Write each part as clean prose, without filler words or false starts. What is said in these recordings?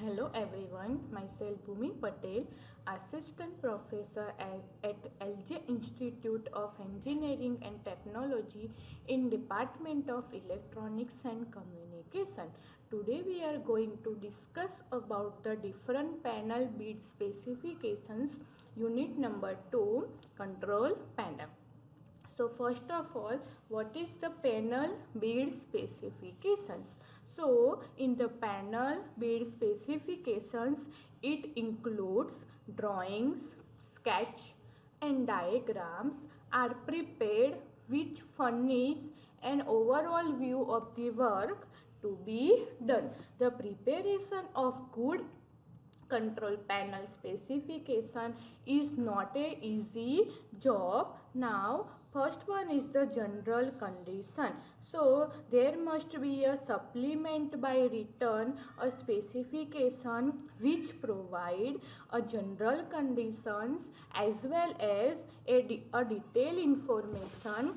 Hello everyone, myself Bhumi Patel, Assistant Professor at LJ Institute of Engineering and Technology in Department of Electronics and Communication. Today we are going to discuss about the different panel bead specifications, unit number 2, control panel. So first of all, what is the panel bead specifications? So in the panel bead specifications, it includes drawings, sketch and diagrams are prepared which furnish an overall view of the work to be done. The preparation of good control panel specification is not a easy job. Now first one is the general condition. So there must be a supplement by written a specification which provide a general conditions as well as a detailed information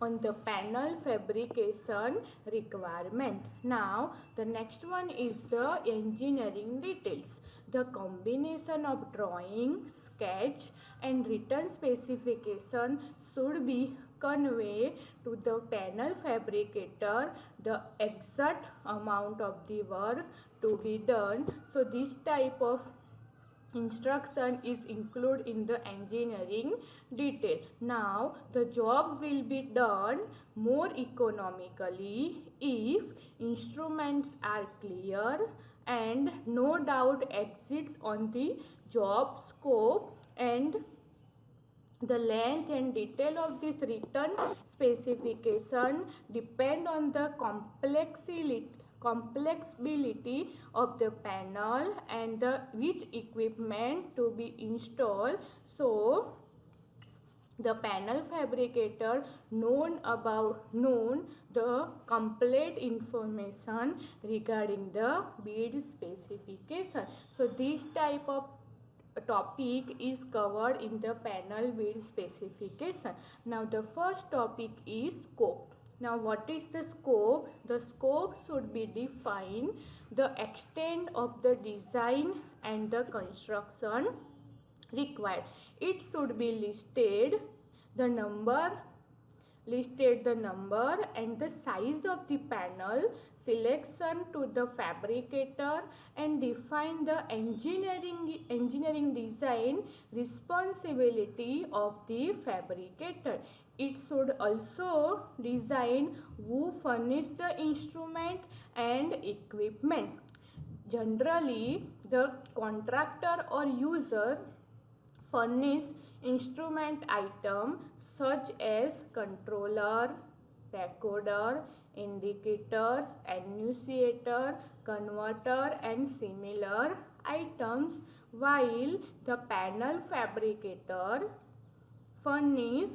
on the panel fabrication requirement. Now the next one is the engineering details. The combination of drawing, sketch and written specification should be convey to the panel fabricator the exact amount of the work to be done. So this type of instruction is included in the engineering detail. Now the job will be done more economically if instruments are clear and no doubt exists on the job scope, and the length and detail of this written specification depend on the complexity of the panel and the which equipment to be installed. So the panel fabricator known the complete information regarding the bead specification. So this type of topic is covered in the panel bead specification. Now the first topic is scope. Now what is the scope? The scope should be defined the extent of the design and the construction required. It should be listed the number and the size of the panel selection to the fabricator, and define the engineering design responsibility of the fabricator. It should also design who furnish the instrument and equipment. Generally, the contractor or user furnish instrument item such as controller, recorder, indicators, annunciator, converter and similar items, while the panel fabricator furnish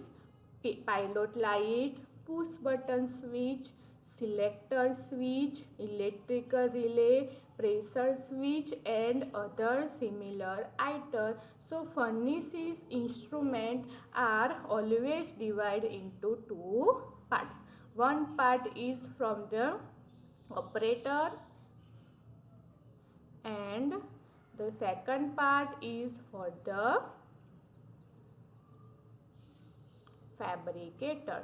pilot light, push button switch, selector switch, electrical relay, pressure switch and other similar items. So furnishes instrument are always divided into two parts. One part is from the operator and the second part is for the fabricator.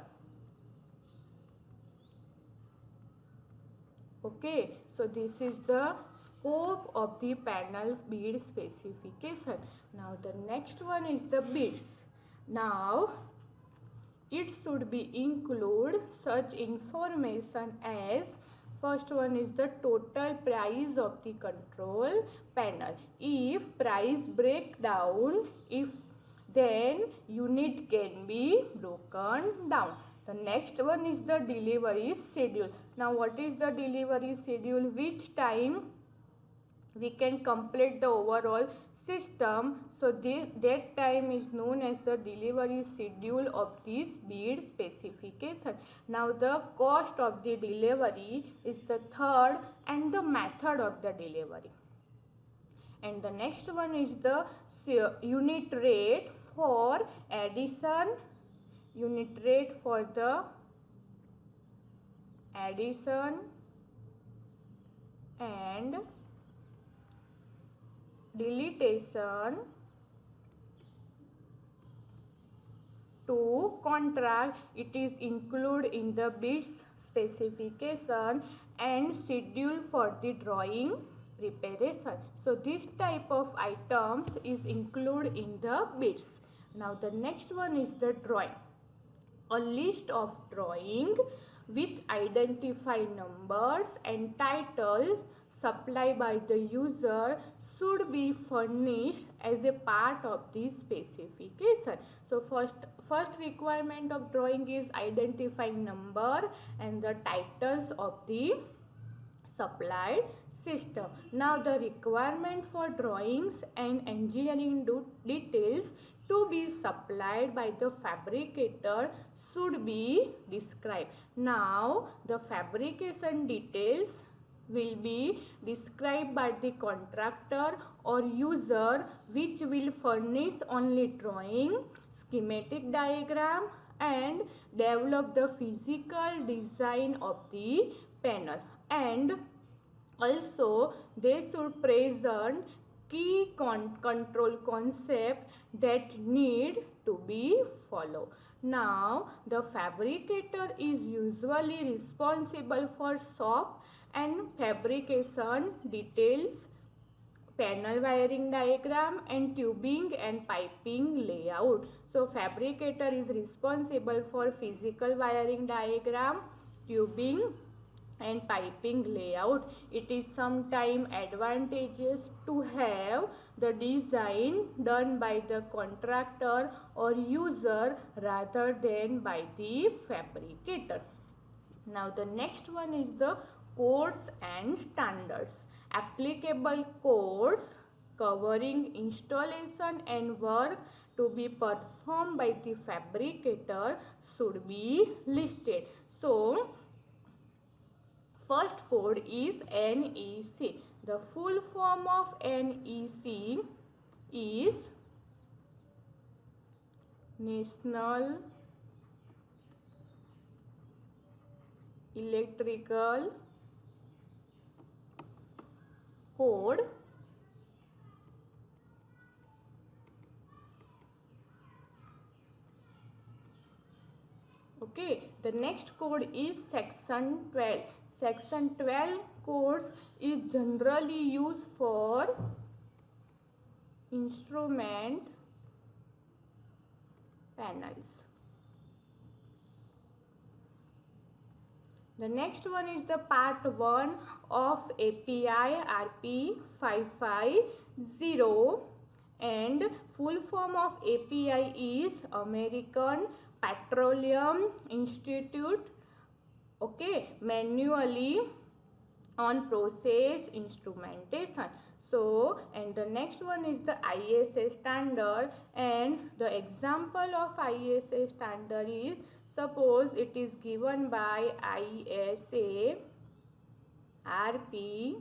Okay, so this is the scope of the panel bead specification. Now the next one is the beads. Now it should be include such information as first one is the total price of the control panel. If price break down, then unit can be broken down. The next one is the delivery schedule. Now what is the delivery schedule? Which time we can complete the overall system. So that time is known as the delivery schedule of this bead specification. Now the cost of the delivery is the third, and the method of the delivery. And the next one is the unit rate for addition, unit rate for the addition and deletion to contract, it is included in the bids specification and schedule for the drawing preparation. So this type of items is included in the bids. Now the next one is the drawing. A list of drawing with identify numbers and title supplied by the user should be furnished as a part of the specification. So first requirement of drawing is identifying number and the titles of the supplied system. Now the requirement for drawings and engineering details to be supplied by the fabricator should be described. Now the fabrication details will be described by the contractor or user, which will furnish only drawing, schematic diagram and develop the physical design of the panel. And also they should present key control concept that need to be followed. Now the fabricator is usually responsible for shop and fabrication details, panel wiring diagram and tubing and piping layout. So fabricator is responsible for physical wiring diagram, tubing and piping layout. It is sometimes advantageous to have the design done by the contractor or user rather than by the fabricator. Now the next one is the codes and standards. Applicable codes covering installation and work to be performed by the fabricator should be listed. So first code is NEC. The full form of NEC is National Electrical Code. Okay, the next code is section 12. Section 12 codes is generally used for instrument panels. The next one is the part 1 of API RP550 and full form of API is American Petroleum Institute. Okay, manually on process instrumentation. So, and the next one is the ISA standard, and the example of ISA standard is, suppose it is given by ISA RP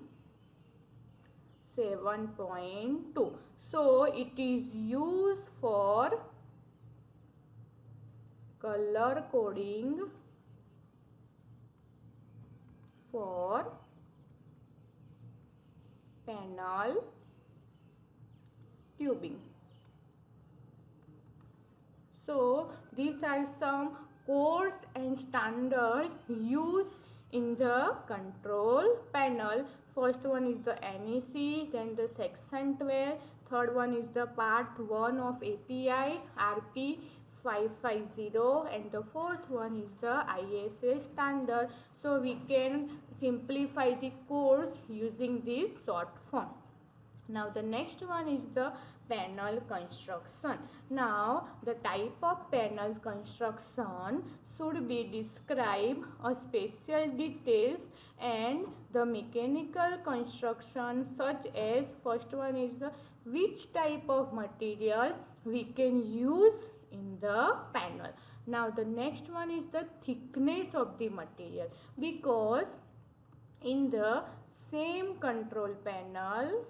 7.2. So it is used for color coding for panel tubing. So these are some codes and standard used in the control panel. First one is the NEC, then the section 12, third one is the part 1 of API RP550 and the fourth one is the ISA standard. So we can simplify the codes using this short form. Now the next one is the panel construction. Now the type of panel construction should be described a special details and the mechanical construction, such as first one is the which type of material we can use in the panel. Now the next one is the thickness of the material, because in the same control panel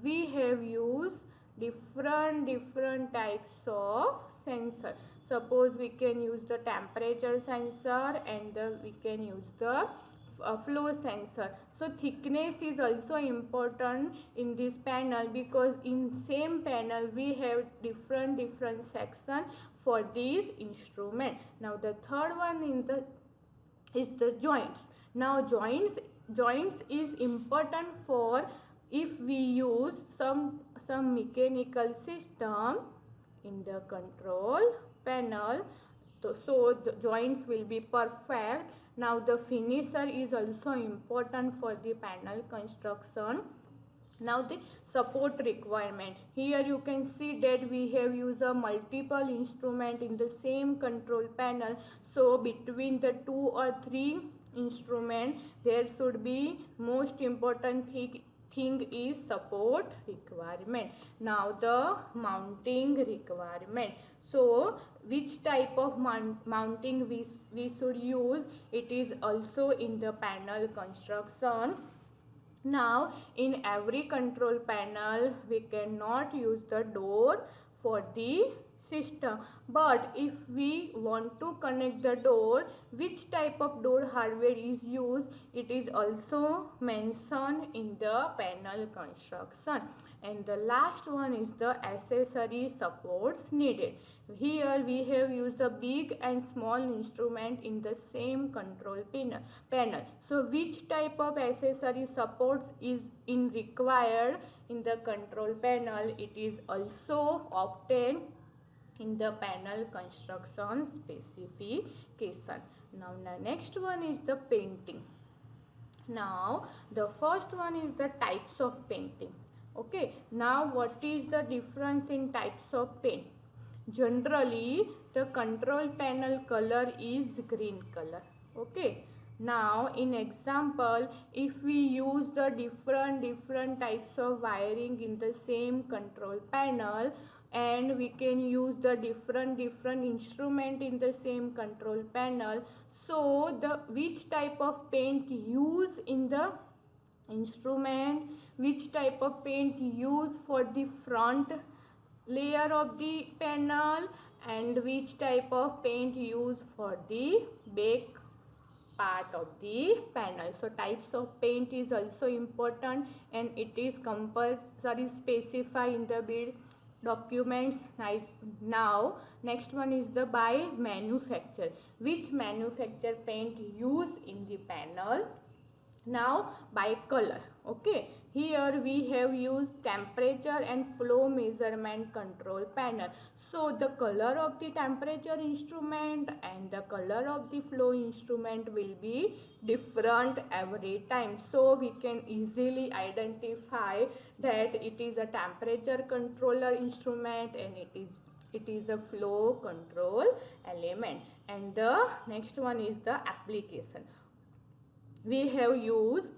we have used different types of sensor. Suppose we can use the temperature sensor and we can use the flow sensor. So thickness is also important in this panel, because in same panel we have different section for these instrument. Now the third one is the joints. Now joints is important for if we use some mechanical system in the control panel. So the joints will be perfect. Now the finisher is also important for the panel construction. Now the support requirement. Here you can see that we have used a multiple instrument in the same control panel. So between the 2 or 3 instrument, there should be most important thing is support requirement. Now the mounting requirement. So which type of mounting we should use, it is also in the panel construction. Now in every control panel we cannot use the door for the system, but if we want to connect the door, which type of door hardware is used, it is also mentioned in the panel construction. And the last one is the accessory supports needed. Here we have used a big and small instrument in the same control panel. So which type of accessory supports is required in the control panel, it is also obtained in the panel construction specification. Now the next one is the painting. Now the first one is the types of painting. Okay, now what is the difference in types of paint? Generally the control panel color is green color. Okay, now in example, if we use the different types of wiring in the same control panel, and we can use the different instrument in the same control panel, so the which type of paint used in the instrument, which type of paint used for the front layer of the panel, and which type of paint used for the back part of the panel. So types of paint is also important, and it is compulsory specified in the build documents. Now next one is the by manufacturer. Which manufacturer paint used in the panel? Now by color. Okay, here we have used temperature and flow measurement control panel. So the color of the temperature instrument and the color of the flow instrument will be different every time. So we can easily identify that it is a temperature controller instrument and it is a flow control element. And the next one is the application. We have used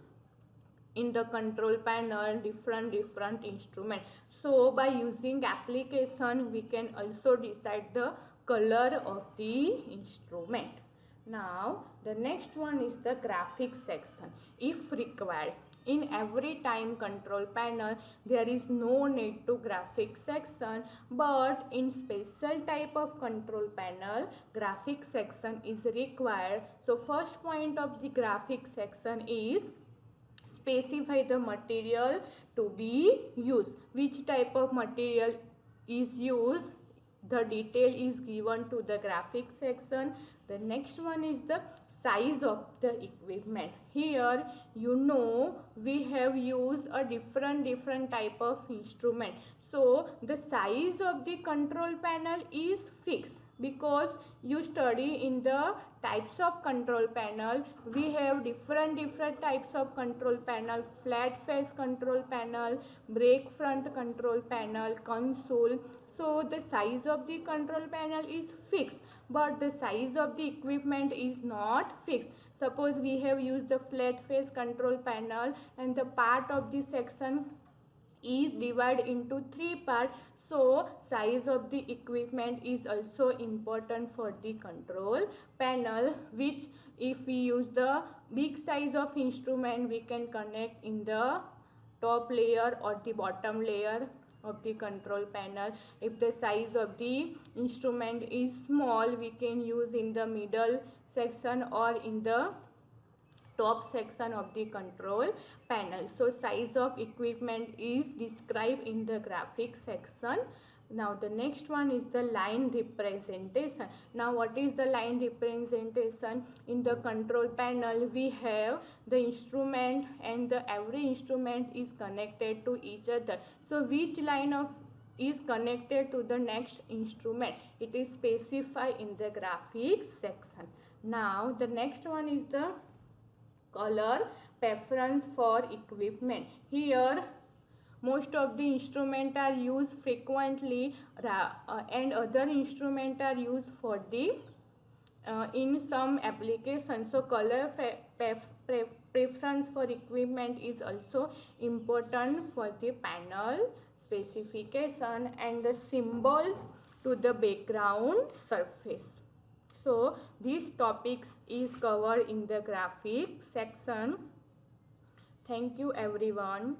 in the control panel different instrument. So by using application we can also decide the color of the instrument. Now the next one is the graphics section. If required, in every time control panel there is no need to graphics section, but in special type of control panel graphics section is required. So first point of the graphics section is specify the material to be used. Which type of material is used, the detail is given to the graphics section. The next one is the size of the equipment. Here you know we have used a different type of instrument. So the size of the control panel is fixed, because you study in the types of control panel. We have different types of control panel: flat face control panel, brake front control panel, console. So the size of the control panel is fixed, but the size of the equipment is not fixed. Suppose we have used the flat face control panel and the part of the section is divided into 3 parts. So size of the equipment is also important for the control panel, which if we use the big size of instrument we can connect in the top layer or the bottom layer of the control panel. If the size of the instrument is small, we can use in the middle section or in the top section of the control panel. So size of equipment is described in the graphic section. Now the next one is the line representation. Now what is the line representation? In the control panel we have the instrument, and every instrument is connected to each other. So which line of is connected to the next instrument, it is specified in the graphic section. Now the next one is the color preference for equipment. Here most of the instruments are used frequently and other instruments are used for the in some applications. So color preference for equipment is also important for the panel specification and the symbols to the background surface. So these topics is covered in the graphic section. Thank you everyone.